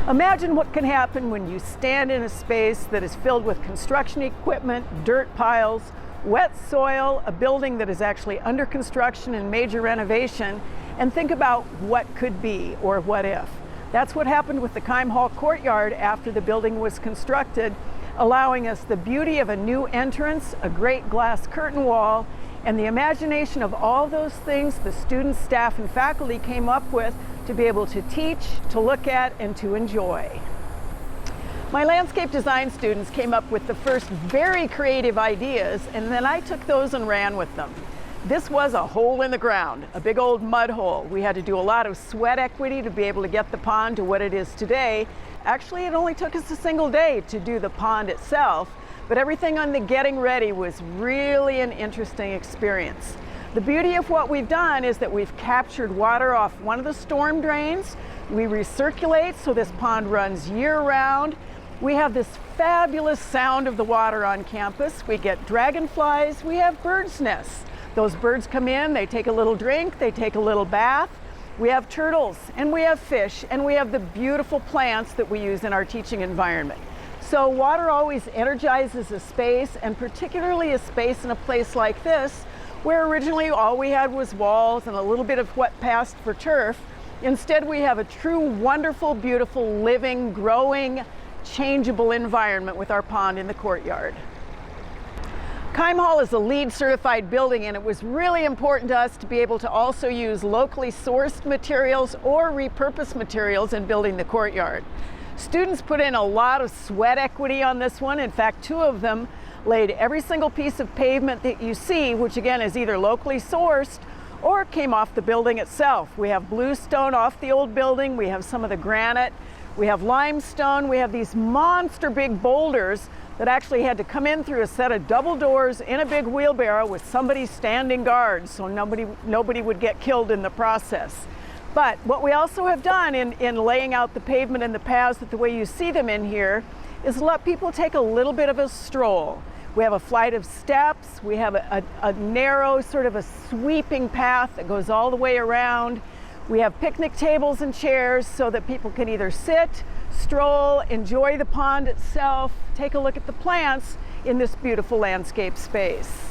Imagine what can happen when you stand in a space that is filled with construction equipment, dirt piles, wet soil, a building that is actually under construction and major renovation, and think about what could be or what if. That's what happened with the Keim Hall Courtyard after the building was constructed, allowing us the beauty of a new entrance, a great glass curtain wall, and the imagination of all those things the students, staff, and faculty came up with to be able to teach, to look at, and to enjoy. My landscape design students came up with the first very creative ideas, and then I took those and ran with them. This was a hole in the ground, a big old mud hole. We had to do a lot of sweat equity to be able to get the pond to what it is today. Actually, it only took us a single day to do the pond itself, but everything on the getting ready was really an interesting experience. The beauty of what we've done is that we've captured water off one of the storm drains. We recirculate so this pond runs year-round. We have this fabulous sound of the water on campus. We get dragonflies, we have birds' nests. Those birds come in, they take a little drink, they take a little bath. We have turtles, and we have fish, and we have the beautiful plants that we use in our teaching environment. So water always energizes a space, and particularly a space in a place like this, where originally all we had was walls and a little bit of what passed for turf. Instead, we have a true, wonderful, beautiful, living, growing, changeable environment with our pond in the courtyard. Keim Hall is a LEED certified building, and it was really important to us to be able to also use locally sourced materials or repurposed materials in building the courtyard. Students put in a lot of sweat equity on this one. In fact, two of them laid every single piece of pavement that you see, which again is either locally sourced or came off the building itself. We have bluestone off the old building, we have some of the granite, we have limestone, we have these monster big boulders that actually had to come in through a set of double doors in a big wheelbarrow with somebody standing guard so nobody would get killed in the process. But what we also have done in laying out the pavement and the paths the way you see them in here is let people take a little bit of a stroll. We have a flight of steps, we have a narrow sort of a sweeping path that goes all the way around. We have picnic tables and chairs so that people can either sit, stroll, enjoy the pond itself, take a look at the plants in this beautiful landscape space.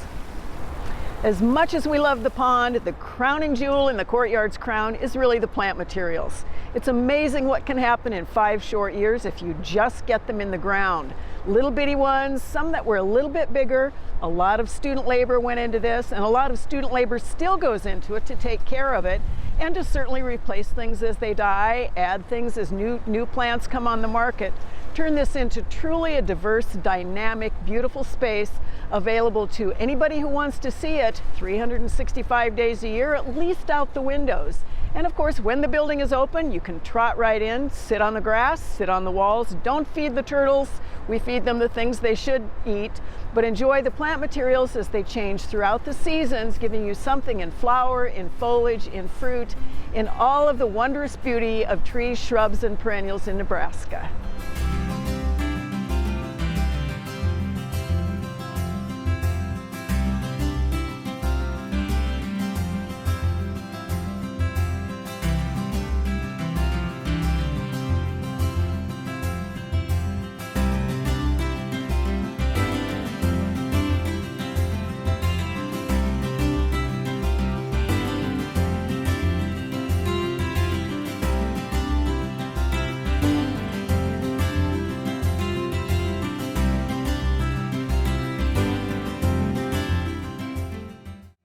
As much as we love the pond, the crowning jewel in the courtyard's crown is really the plant materials. It's amazing what can happen in 5 short years if you just get them in the ground. Little bitty ones, some that were a little bit bigger. A lot of student labor went into this, and a lot of student labor still goes into it to take care of it and to certainly replace things as they die, add things as new plants come on the market. Turn this into truly a diverse, dynamic, beautiful space available to anybody who wants to see it 365 days a year, at least out the windows. And of course, when the building is open, you can trot right in, sit on the grass, sit on the walls. Don't feed the turtles. We feed them the things they should eat, but enjoy the plant materials as they change throughout the seasons, giving you something in flower, in foliage, in fruit, in all of the wondrous beauty of trees, shrubs, and perennials in Nebraska.